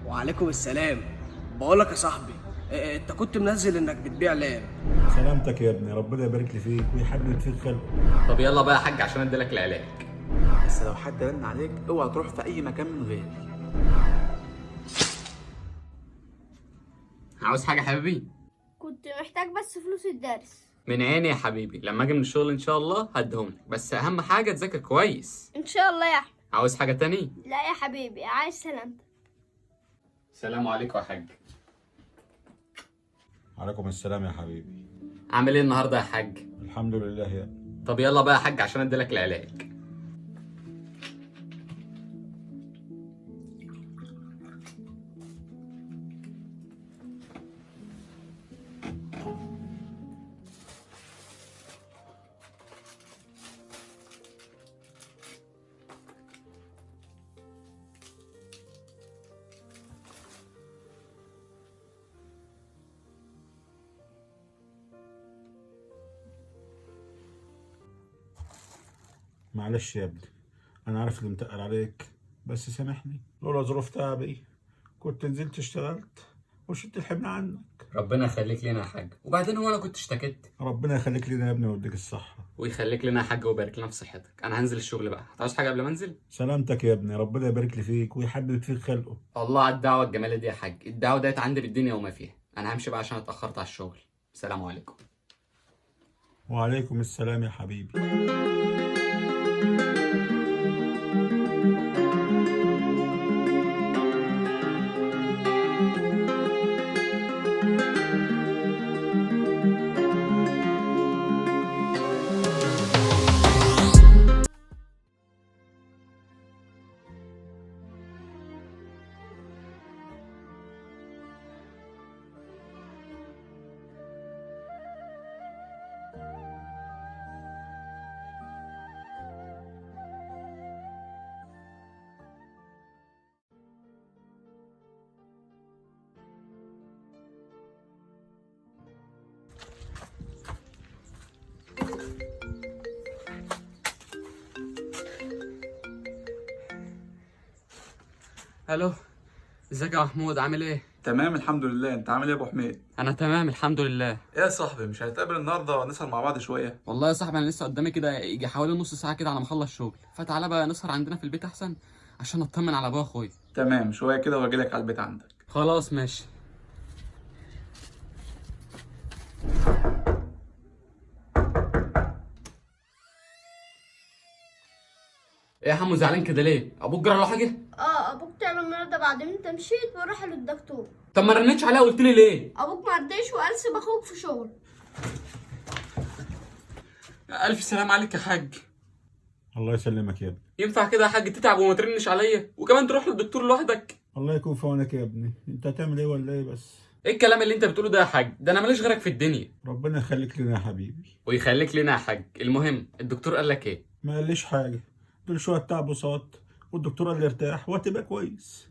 وعليكم السلام. بقولك يا صاحبي، انت كنت منزل انك بتبيع لاب. سلامتك يا ابني، ربنا يبارك لي فيك ويحبب فيك خلقه. طب يلا بقى يا حاج عشان اديلك العلاج. بس لو حد رن عليك اوعى تروح في اي مكان من غيري. عاوز حاجه يا حبيبي؟ كنت محتاج بس فلوس الدرس. من عيني يا حبيبي، لما اجي من الشغل ان شاء الله هديهم لك، بس اهم حاجه تذاكر كويس. ان شاء الله يا احمد. عاوز حاجه تاني؟ لا يا حبيبي، عايز سلامتك. سلام عليكم يا حاج. عليكم السلام يا حبيبي. عامل ايه النهارده يا حاج؟ الحمد لله يا ابني. طب يلا بقى يا حاج عشان اديلك العلاج. معلش يا ابني، انا عارف اللي متقل عليك، بس سامحني. لولا ظروف تعبي كنت نزلت اشتغلت وشلت الحمل عنك. ربنا يخليك لنا يا حاج، وبعدين هو انا كنت اشتكيت؟ ربنا يخليك لنا يا ابني ويديك الصحة. ويخليك لنا يا حاج ويبارك لنا في صحتك. انا هنزل الشغل بقى، هتعوز حاجه قبل ما انزل؟ سلامتك يا ابني، ربنا يبارك لي فيك ويحبب فيك خلقه. الله على الدعوه الجميله دي يا حاج، الدعوه ديت عندي بالدنيا وما فيها. انا همشي بقى عشان اتاخرت على الشغل. سلام عليكم. وعليكم السلام يا حبيبي. الو، ازيك يا محمود؟ عامل ايه؟ تمام الحمد لله. انت عامل ايه يا ابو حميد؟ انا تمام الحمد لله. ايه يا صاحبي، مش هنتقابل النهارده ونسهر مع بعض شويه؟ والله يا صاحبي انا لسه قدامي كده يجي حوالي نص ساعه كده على ما اخلص شغل، فتعالى بقى نسهر عندنا في البيت احسن عشان اطمن على ابويا واخويا. تمام، شويه كده واجي لك على البيت عندك. خلاص ماشي. ايه يا حمو زعلان كده ليه؟ ابوك جرى له حاجه؟ ابوك تعب النهارده بعد ما انت مشيت وراح للدكتور. طب ما رنتش عليها وقلت لي ليه؟ ابوك ما رضيش وقال سيب اخوك في شغل. الف سلام عليك يا حاج. الله يسلمك يا ابني. ينفع كده يا حاج تتعب وما ترنش عليا وكمان تروح للدكتور لوحدك؟ الله يكون في عونك يا ابني، انت هتعمل ايه ولا ايه بس؟ ايه الكلام اللي انت بتقوله ده يا حاج؟ ده انا ماليش غيرك في الدنيا. ربنا يخليك لنا يا حبيبي. ويخليك لنا يا حاج. المهم الدكتور قال لك ايه؟ ما قاليش حاجة، دول شوية تعب وصوت، والدكتور قال لي ارتاح وهتبقى كويس.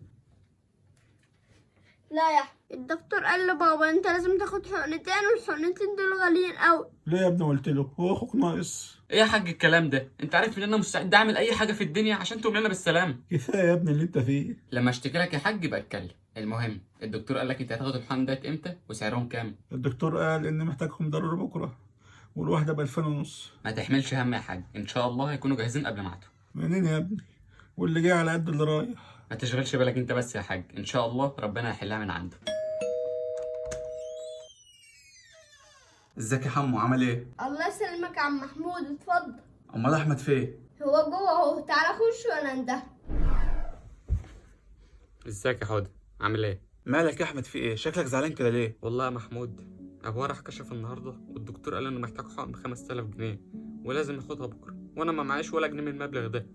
لا يا احمد، الدكتور قال لبابا انت لازم تاخد حقنتين والحقنتين دول غاليين قوي. ليه يا ابني؟ قلت له هو اخوك ناقص. ايه يا حاج الكلام ده؟ انت عارف ان انا مستعد اعمل اي حاجه في الدنيا عشان تقوم لنا بالسلامه. كفايه يا ابني اللي انت فيه. لما اشتكي لك يا حاج يبقى اتكلم. المهم الدكتور قال لك انت هتاخد الحقن ديت امتى وسعرهم كام؟ الدكتور قال ان محتاجهم ضروري بكره، والواحده ب2500. ما تحملش هم يا حاج، ان شاء الله هيكونوا جاهزين قبل ميعادهم. منين يا ابني؟ واللي جاي على قد اللي رايح. ما تشغلش بالك انت بس يا حاج، ان شاء الله ربنا هيحلها من عنده. ازيك يا حمو، عامل ايه؟ الله يسلمك يا عم محمود، اتفضل. امال احمد فين؟ هو جوه اهو، تعالى خش وانا انده. ازيك يا حوده؟ عامل ايه؟ مالك يا احمد، في ايه؟ شكلك زعلان كده ليه؟ والله يا محمود ابويا راح كشف النهارده والدكتور قال انه محتاج حقن ب 5000 جنيه ولازم ياخدها بكره، وانا ما معيش ولا جنيه من المبلغ ده.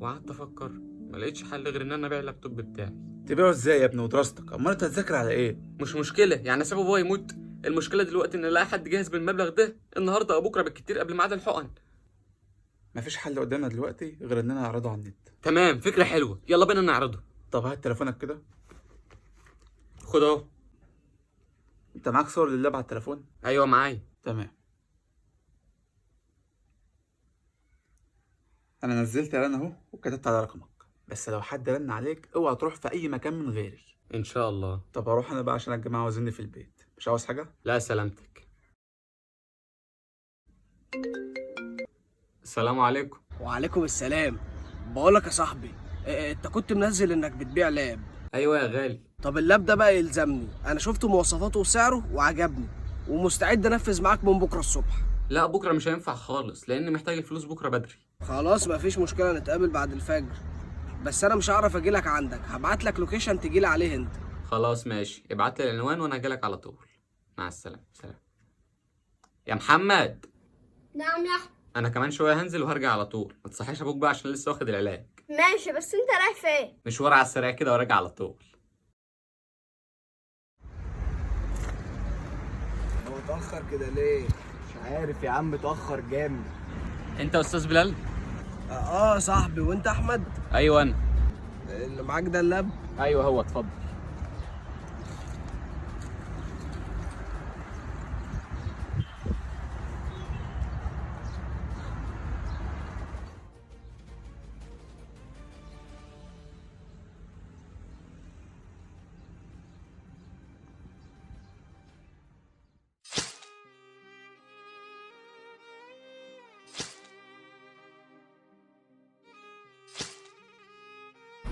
وقعدت افكر ما لقيتش حل غير ان انا ابيع اللابتوب بتاعي. تبيعه ازاي يا ابني ودراستك؟ امال انت هتذاكر على ايه؟ مش مشكله يعني اسيب ابويا يموت. المشكله دلوقتي ان الاقي حد جاهز بالمبلغ ده النهارده او بكره بالكتير قبل ميعاد الحقن. مفيش حل قدامنا دلوقتي غير اننا نعرضه على النت. تمام، فكره حلوه، يلا بينا نعرضه. طب هات تليفونك كده. خد اهو. انت معاك صور للاب على التليفون؟ ايوه معايا. تمام. انا نزلت اعلان اهو وكتبت على رقمك، بس لو حد رن عليك اوعى تروح في اي مكان من غيري. ان شاء الله. طب اروح انا بقى عشان الجماعه عاوزيني في البيت، مش عاوز حاجه. لا سلامتك. السلام عليكم. وعليكم السلام. بقولك يا صاحبي، انت كنت منزل انك بتبيع لاب. ايوه يا غالي. طب اللاب ده بقى يلزمني، انا شفت مواصفاته وسعره وعجبني، ومستعد انفذ معاك من بكره الصبح. لا بكره مش هينفع خالص لاني محتاج الفلوس بكره بدري. خلاص مفيش مشكله، نتقابل بعد الفجر. بس انا مش هعرف اجيلك عندك، هبعت لك لوكيشن تجيلي عليه انت. خلاص ماشي، ابعت لي العنوان وانا هجيلك على طول. مع السلامه. سلام يا محمد. نعم يا احمد. انا كمان شويه هنزل وهرجع على طول، ما تصحيش ابوك بقى عشان لسه واخد العلاج. ماشي، بس انت رايح فين؟ مشوار على السريع كده وراجع على طول. هو اتاخر كده ليه؟ مش عارف يا عم، اتأخر جامد. انت استاذ بلال؟ صاحبي. وانت احمد ايوه انا. اللي معاك ده اللاب؟ ايوه هو، اتفضل.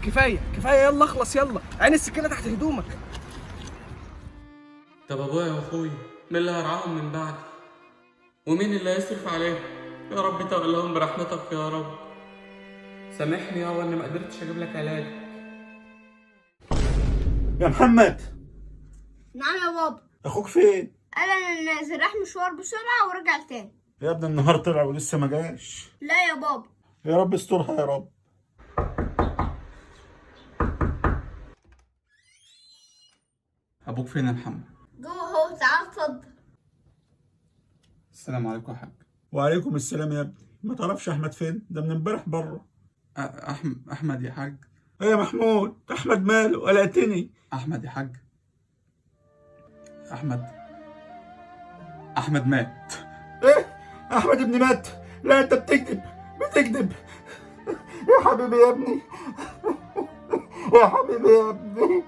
كفايه كفايه، يلا اخلص يلا، عين السكينه تحت هدومك. طب ابويا واخويا مين اللي هيرعاهم من بعدي؟ ومين اللي هيصرف عليهم؟ يا رب تولهم برحمتك يا رب. سامحني يابا اني ما قدرتش اجيب لك علاج. يا محمد، نعم يا بابا. اخوك فين؟ قال انا نازل، راح مشوار بسرعه ورجع تاني. يا ابني النهار طلع ولسه ما جاش. لا يا بابا. يا رب استرها يا رب. ابوك فين يا محمد؟ جوه اهو، تعال اتفضل. السلام عليكم يا حاج. وعليكم السلام يا ابني. ما تعرفش احمد فين؟ ده من امبارح بره. احمد يا حاج. ايه يا محمود، احمد ماله؟ قلقتني. احمد يا حاج. احمد مات. ايه؟ احمد ابني مات؟ لا انت بتكذب. يا حبيبي يا ابني. يا حبيبي يا ابني.